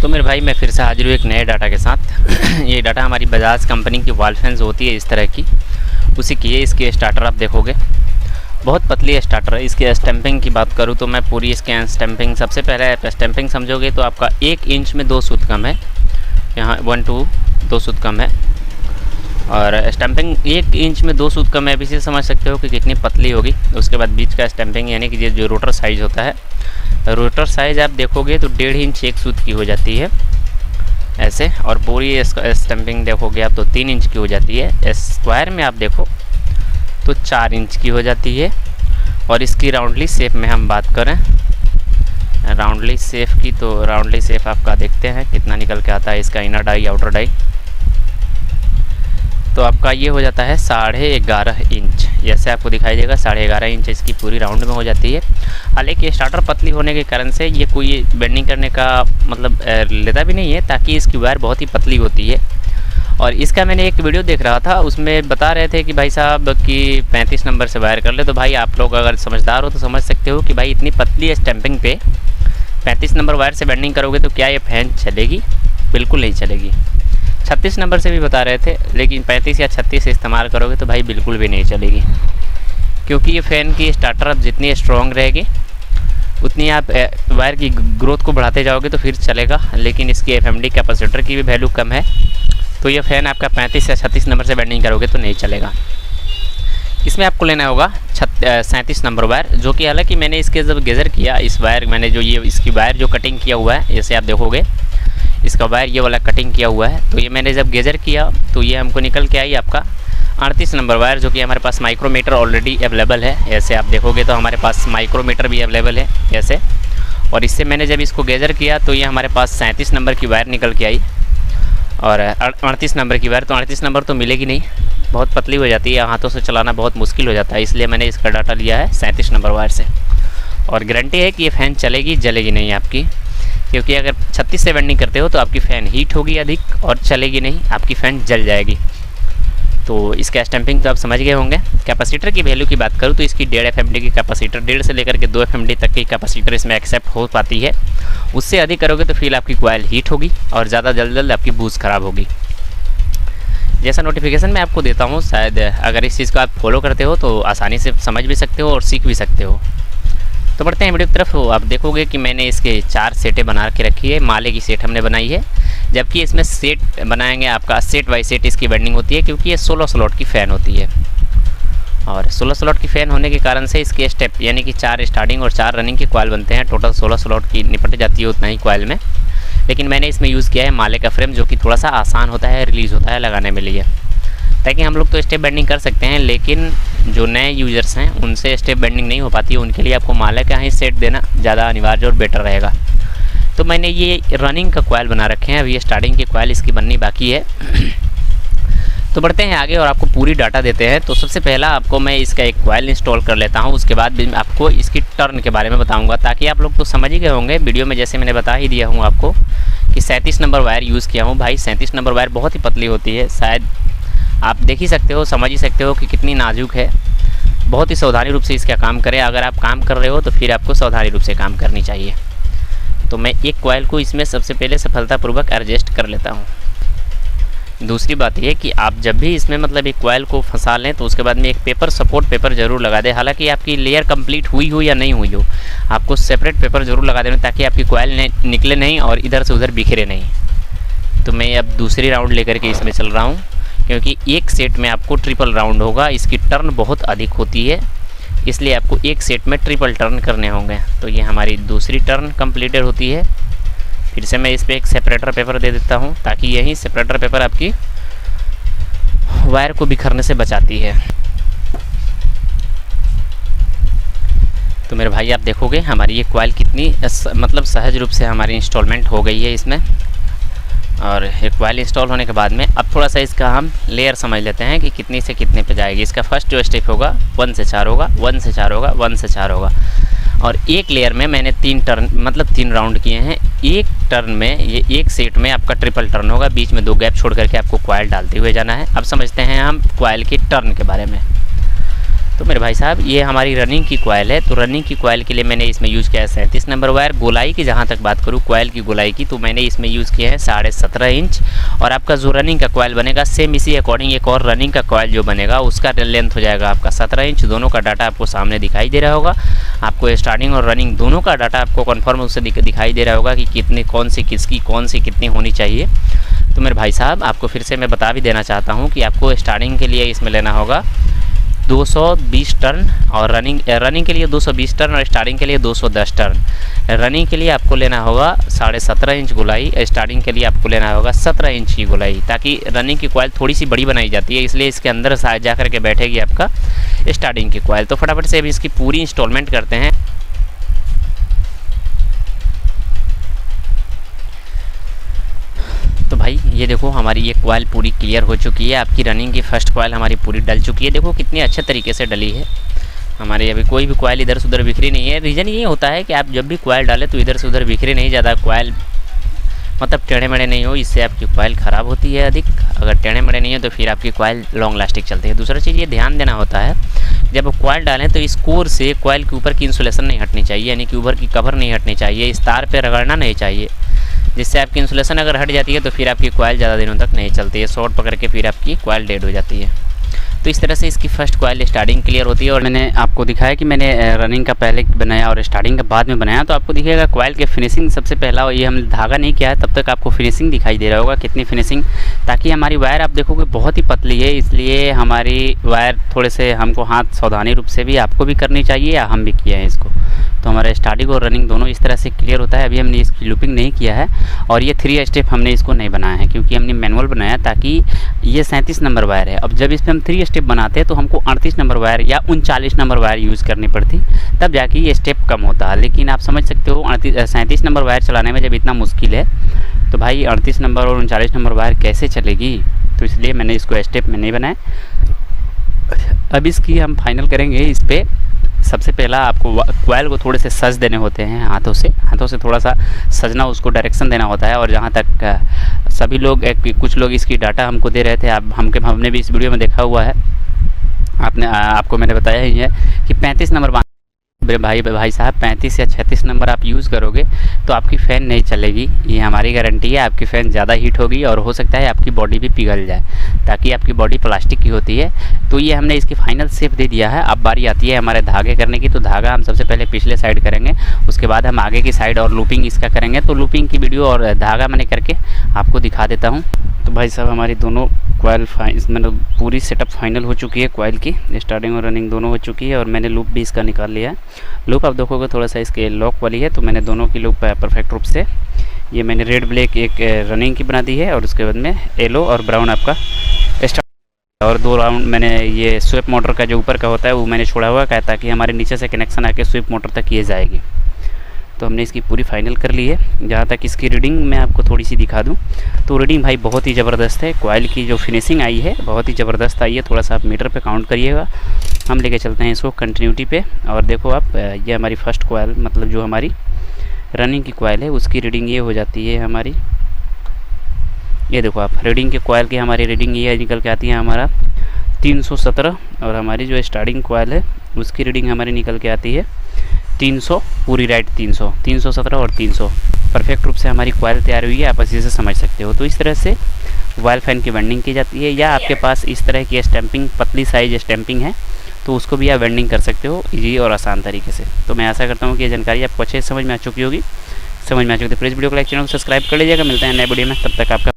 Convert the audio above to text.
तो मेरे भाई मैं फिर से हाजिर हूँ एक नए डाटा के साथ। ये डाटा हमारी बजाज कंपनी की वॉल फैंस होती है इस तरह की, उसी की है। इसकी स्टार्टर आप देखोगे बहुत पतली स्टार्टर है। इसकी स्टैंपिंग की बात करूँ तो मैं पूरी इसके स्टैंपिंग, सबसे पहले स्टैंपिंग समझोगे तो आपका 1 इंच में 2 सूत कम है, यहाँ 1 2 2 सूत कम है। और स्टैंपिंग 1 इंच में 2 सूत कम है, अब इसे समझ सकते हो कि कितनी पतली होगी। उसके बाद बीच का स्टैंपिंग यानी कि जो रोटर साइज़ होता है, रोटर साइज़ आप देखोगे तो 1.5 इंच 1 सूत की हो जाती है ऐसे। और पूरी स्टैंपिंग देखोगे आप तो 3 इंच की हो जाती है। स्क्वायर में आप देखो तो 4 इंच की हो जाती है। और इसकी राउंडली शेप में हम बात करें, राउंडली शेप की, तो राउंडली शेप आपका देखते हैं कितना निकल के आता है इसका इनर डाई आउटर डाई। तो आपका ये हो जाता है 11.5 इंच, जैसे आपको दिखाई देगा 11.5 इंच इसकी पूरी राउंड में हो जाती है। हालांकि स्टार्टर पतली होने के कारण से ये कोई बेंडिंग करने का मतलब लेता भी नहीं है, ताकि इसकी वायर बहुत ही पतली होती है। और इसका मैंने एक वीडियो देख रहा था, उसमें बता रहे थे कि भाई साहब कि 35 नंबर से वायर कर ले। तो भाई आप लोग अगर समझदार हो तो समझ सकते हो कि भाई इतनी पतली स्टैंपिंग पे 35 नंबर वायर से बेंडिंग करोगे तो क्या ये फैन चलेगी? बिल्कुल नहीं चलेगी। 36 नंबर से भी बता रहे थे, लेकिन 35 या 36 से इस्तेमाल करोगे तो भाई बिल्कुल भी नहीं चलेगी, क्योंकि ये फ़ैन की स्टार्टर अब जितनी स्ट्रॉन्ग रहेगी उतनी आप वायर की ग्रोथ को बढ़ाते जाओगे तो फिर चलेगा। लेकिन इसकी एफएमडी कैपेसिटर की भी वैल्यू कम है, तो ये फ़ैन आपका 35 या 36 नंबर से बेंडिंग करोगे तो नहीं चलेगा। इसमें आपको लेना होगा 37 नंबर वायर, जो कि हालांकि मैंने इसके जब गेजर किया, इस वायर मैंने जो ये इसकी वायर जो कटिंग किया हुआ है, जैसे आप देखोगे इसका वायर ये वाला कटिंग किया हुआ है, तो ये मैंने जब गेजर किया तो ये हमको निकल के आई आपका 38 नंबर वायर, जो कि हमारे पास माइक्रोमीटर ऑलरेडी अवेलेबल है। ऐसे आप देखोगे तो हमारे पास माइक्रोमीटर भी अवेलेबल है ऐसे। और इससे मैंने जब इसको गेजर किया तो ये हमारे पास 37 नंबर की वायर निकल के आई और 38 नंबर की वायर। तो 38 नंबर तो मिलेगी नहीं, बहुत पतली हो जाती है, हाथों से चलाना बहुत मुश्किल हो जाता है, इसलिए मैंने इसका डाटा लिया है 37 नंबर वायर से। और गारंटी है कि ये फ़ैन चलेगी, जलेगी नहीं आपकी, क्योंकि अगर 36 से बेंडिंग करते हो तो आपकी फ़ैन हीट होगी अधिक और चलेगी नहीं, आपकी फ़ैन जल जाएगी। तो इसका स्टैंपिंग तो आप समझ गए होंगे। कैपेसिटर की वैल्यू की बात करूँ तो इसकी 1.5 FMD की कैपेसिटर, 1.5 से लेकर के 2 FMD तक की कैपेसिटर इसमें एक्सेप्ट हो पाती है। उससे अधिक करोगे तो फिर आपकी कॉइल हीट होगी और ज़्यादा जल्द आपकी बूज ख़राब होगी। जैसा नोटिफिकेशन मैं आपको देता हूँ, शायद अगर इस चीज़ को आप फॉलो करते हो तो आसानी से समझ भी सकते हो और सीख भी सकते हो। तो बढ़ते हैं वीडियो की तरफ। आप देखोगे कि मैंने इसके 4 सेटें बना के रखी है, माले की सेट हमने बनाई है, जबकि इसमें सेट बनाएंगे आपका सेट बाई सेट इसकी बेंडिंग होती है, क्योंकि ये 16 स्लॉट की फ़ैन होती है। और 16 स्लॉट की फ़ैन होने के कारण से इसके स्टेप यानी कि 4 स्टार्टिंग और 4 रनिंग की कॉइल बनते हैं। टोटल 16 स्लॉट की निपट जाती है उतना ही कॉइल में, लेकिन मैंने इसमें यूज़ किया है माले का फ्रेम, जो कि थोड़ा सा आसान होता है, रिलीज़ होता है लगाने में लिए, ताकि हम लोग तो स्टेप बेंडिंग कर सकते हैं, लेकिन जो नए यूज़र्स हैं उनसे स्टेप बेंडिंग नहीं हो पाती है, उनके लिए आपको माले का ही सेट देना ज़्यादा अनिवार्य और बेटर रहेगा। तो मैंने ये रनिंग का कॉइल बना रखे हैं, अभी ये स्टार्टिंग की कॉइल इसकी बननी बाकी है। तो बढ़ते हैं आगे और आपको पूरी डाटा देते हैं। तो सबसे पहला आपको मैं इसका एक कॉइल इंस्टॉल कर लेता हूँ, उसके बाद भी आपको इसकी टर्न के बारे में बताऊँगा, ताकि आप लोग तो समझ ही गए होंगे वीडियो में, जैसे मैंने बता ही दिया हूँ आपको कि 37 नंबर वायर यूज़ किया हूँ। भाई 37 नंबर वायर बहुत ही पतली होती है, शायद आप देख ही सकते हो, समझ ही सकते हो कि कितनी नाजुक है। बहुत ही सावधानी रूप से इसका काम करें, अगर आप काम कर रहे हो तो फिर आपको सावधानी रूप से काम करनी चाहिए। तो मैं एक कॉइल को इसमें सबसे पहले सफलतापूर्वक एडजस्ट कर लेता हूँ। दूसरी बात यह कि आप जब भी इसमें मतलब एक कॉइल को फंसा लें तो उसके बाद में एक पेपर, सपोर्ट पेपर ज़रूर लगा दें। हालांकि आपकी लेयर कंप्लीट हुई हो या नहीं हुई हो, आपको सेपरेट पेपर ज़रूर लगा देना, ताकि आपकी कॉइल निकले नहीं और इधर से उधर बिखरे नहीं। तो मैं अब दूसरी राउंड लेकर के इसमें चल रहा हूँ, क्योंकि एक सेट में आपको ट्रिपल राउंड होगा, इसकी टर्न बहुत अधिक होती है, इसलिए आपको एक सेट में ट्रिपल टर्न करने होंगे। तो ये हमारी दूसरी टर्न कंप्लीटेड होती है। फिर से मैं इस पर एक सेपरेटर पेपर दे देता हूँ, ताकि यही सेपरेटर पेपर आपकी वायर को बिखरने से बचाती है। तो मेरे भाई आप देखोगे हमारी ये कॉइल कितनी मतलब सहज रूप से हमारी इंस्टॉलमेंट हो गई है इसमें। और एक कॉइल इंस्टॉल होने के बाद में अब थोड़ा सा इसका हम लेयर समझ लेते हैं कि कितनी से कितने पे जाएगी। इसका फर्स्ट जो स्टेप होगा 1 से 4 होगा, 1 से 4 होगा, 1 से 4 होगा। और एक लेयर में मैंने 3 टर्न मतलब 3 राउंड किए हैं। एक टर्न में ये एक सेट में आपका ट्रिपल टर्न होगा, बीच में 2 गैप छोड़ करके आपको कॉइल डालते हुए जाना है। अब समझते हैं हम कॉइल की टर्न के बारे में। तो मेरे भाई साहब ये हमारी रनिंग की कॉयल है। तो रनिंग की कॉयल के लिए मैंने इसमें यूज़ किया है 37 नंबर वायर। गोलाई की जहाँ तक बात करूँ कॉयल की गोलाई की, तो मैंने इसमें यूज़ किया है 17.5 इंच। और आपका जो रनिंग का कॉयल बनेगा सेम इसी अकॉर्डिंग एक और रनिंग का कॉयल जो बनेगा उसका लेंथ हो जाएगा आपका 17 इंच। दोनों का डाटा आपको सामने दिखाई दे रहा होगा। आपको स्टार्टिंग और रनिंग दोनों का डाटा आपको कन्फर्म उससे दिखाई दे रहा होगा कि कितनी कौन सी किसकी कौन सी कितनी होनी चाहिए। तो मेरे भाई साहब आपको फिर से मैं बता भी देना चाहता हूँ कि आपको स्टार्टिंग के लिए इसमें लेना होगा 220 टर्न और रनिंग के लिए 220 टर्न और स्टार्टिंग के लिए 210 टर्न। रनिंग के लिए आपको लेना होगा 17.5 इंच गोलाई, स्टार्टिंग के लिए आपको लेना होगा 17 इंच की गोलाई, ताकि रनिंग की कॉयल थोड़ी सी बड़ी बनाई जाती है, इसलिए इसके अंदर जा कर के बैठेगी आपका स्टार्टिंग की कॉयल। तो फटाफट से अभी इसकी पूरी इंस्टॉलमेंट करते हैं। तो भाई ये देखो हमारी ये कॉयल पूरी क्लियर हो चुकी है। आपकी रनिंग की फर्स्ट कॉयल हमारी पूरी डल चुकी है। देखो कितने अच्छे तरीके से डली है हमारी। अभी कोई भी कॉयल इधर से उधर बिखरी नहीं है। रीज़न ये होता है कि आप जब भी कॉयल डालें तो इधर से उधर बिखरे नहीं, ज़्यादा कॉयल मतलब टेढ़े मेढ़े नहीं हो, इससे आपकी कॉयल ख़राब होती है अधिक। अगर टेढ़े मेढ़े नहीं हो तो फिर आपकी कॉयल लॉन्ग लास्टिक चलती है। दूसरा चीज़ ये ध्यान देना होता है जब आप कॉयल डालें तो इस कोर से कॉयल के ऊपर की इंसुलेशन नहीं हटनी चाहिए, यानी कि ऊपर की कवर नहीं हटनी चाहिए, इस तार पे रगड़ना नहीं चाहिए, जिससे आपकी इंसुलेशन अगर हट जाती है तो फिर आपकी कॉयल ज़्यादा दिनों तक नहीं चलती है, शॉर्ट पकड़ के फिर आपकी कॉयल डेड हो जाती है। तो इस तरह से इसकी फर्स्ट कॉयल स्टार्टिंग क्लियर होती है। और मैंने आपको दिखाया कि मैंने रनिंग का पहले बनाया और स्टार्टिंग का बाद में बनाया, तो आपको दिखेगा कॉयल के फिनिशिंग सबसे पहला ये हमने धागा नहीं किया है, तब तक आपको फिनिशिंग दिखाई दे रहा होगा कितनी फिनिशिंग, ताकि हमारी वायर आप देखोगे बहुत ही पतली है, इसलिए हमारी वायर थोड़े से हमको हाथ सावधानी रूप से भी आपको भी करनी चाहिए, या हम भी किया है इसको। तो हमारा स्टार्टिंग और रनिंग दोनों इस तरह से क्लियर होता है। अभी हमने इसकी लूपिंग नहीं किया है और ये 3 स्टेप हमने इसको नहीं बनाया है, क्योंकि हमने मैनुअल बनाया, ताकि ये 37 नंबर वायर है। अब जब इस पर हम 3 स्टेप बनाते हैं तो हमको 38 नंबर वायर या 39 नंबर वायर यूज़ करनी पड़ती, तब जाके ये स्टेप कम होता है। लेकिन आप समझ सकते हो 37 नंबर वायर चलाने में जब इतना मुश्किल है तो भाई 38 नंबर और 39 नंबर वायर कैसे चलेगी, तो इसलिए मैंने इसको स्टेप में नहीं बनाया। अब इसकी हम फाइनल करेंगे। इस पर सबसे पहला आपको कॉयल को थोड़े से सज देने होते हैं, हाथों से थोड़ा सा सजना, उसको डायरेक्शन देना होता है। और जहाँ तक सभी लोग कुछ लोग इसकी डाटा हमको दे रहे थे, हमने भी इस वीडियो में देखा हुआ है, आपको मैंने बताया ही है कि 35 नंबर भाई साहब 35 या 36 नंबर आप यूज़ करोगे तो आपकी फ़ैन नहीं चलेगी, ये हमारी गारंटी है। आपकी फ़ैन ज़्यादा हीट होगी और हो सकता है आपकी बॉडी भी पिघल जाए, ताकि आपकी बॉडी प्लास्टिक की होती है। तो ये हमने इसकी फाइनल शेप दे दिया है। अब बारी आती है हमारे धागे करने की। तो धागा हम सबसे पहले पिछले साइड करेंगे, उसके बाद हम आगे की साइड और लूपिंग इसका करेंगे। तो लूपिंग की वीडियो और धागा मैंने करके आपको दिखा देता हूँ। तो भाई साहब हमारी दोनों कॉयल मतलब पूरी सेटअप फाइनल हो चुकी है। कॉयल की स्टार्टिंग और रनिंग दोनों हो चुकी है और मैंने लूप भी इसका निकाल लिया है। लूप आप देखोगे थोड़ा सा इसके लॉक वाली है, तो मैंने दोनों की लूप परफेक्ट रूप से, ये मैंने रेड ब्लैक एक रनिंग की बना दी है और उसके बाद में येलो और ब्राउन आपका स्टार्ट, और 2 राउंड मैंने ये स्वीप मोटर का जो ऊपर का होता है वो मैंने छोड़ा हुआ है, ताकि हमारे नीचे से कनेक्शन आके स्वीप मोटर तक ये जाएगी। तो हमने इसकी पूरी फाइनल कर ली है। जहाँ तक इसकी रीडिंग मैं आपको थोड़ी सी दिखा दूँ तो रीडिंग भाई बहुत ही ज़बरदस्त है। कॉयल की जो फिनिशिंग आई है बहुत ही ज़बरदस्त आई है। थोड़ा सा आप मीटर पे काउंट करिएगा। हम लेके चलते हैं इसको कंटिन्यूटी पे। और देखो आप, ये हमारी फर्स्ट कॉयल मतलब जो हमारी रनिंग की कॉयल है उसकी रीडिंग ये हो जाती है हमारी, ये देखो आप रीडिंग के कॉयल की हमारी रीडिंग ये निकल के आती है हमारा 317, और हमारी जो स्टार्टिंग कॉयल है उसकी रीडिंग हमारी निकल के आती है 300, पूरी राइट 300, 317 और 300। परफेक्ट रूप से हमारी कॉयल तैयार हुई है, आप इसी से समझ सकते हो। तो इस तरह से वायल फैन की वेंडिंग की जाती है, या आपके पास इस तरह की स्टैंपिंग पतली साइज स्टैंपिंग है तो उसको भी आप वेंडिंग कर सकते हो ईजी और आसान तरीके से। तो मैं आशा करता हूँ कि ये जानकारी आपको अच्छे से समझ में आ चुकी होगी। समझ में आ चुकी है तो प्लीज़ वीडियो को लाइक, चैनल को सब्सक्राइब कर लीजिएगा। मिलते हैं नए वीडियो में, तब तक आपका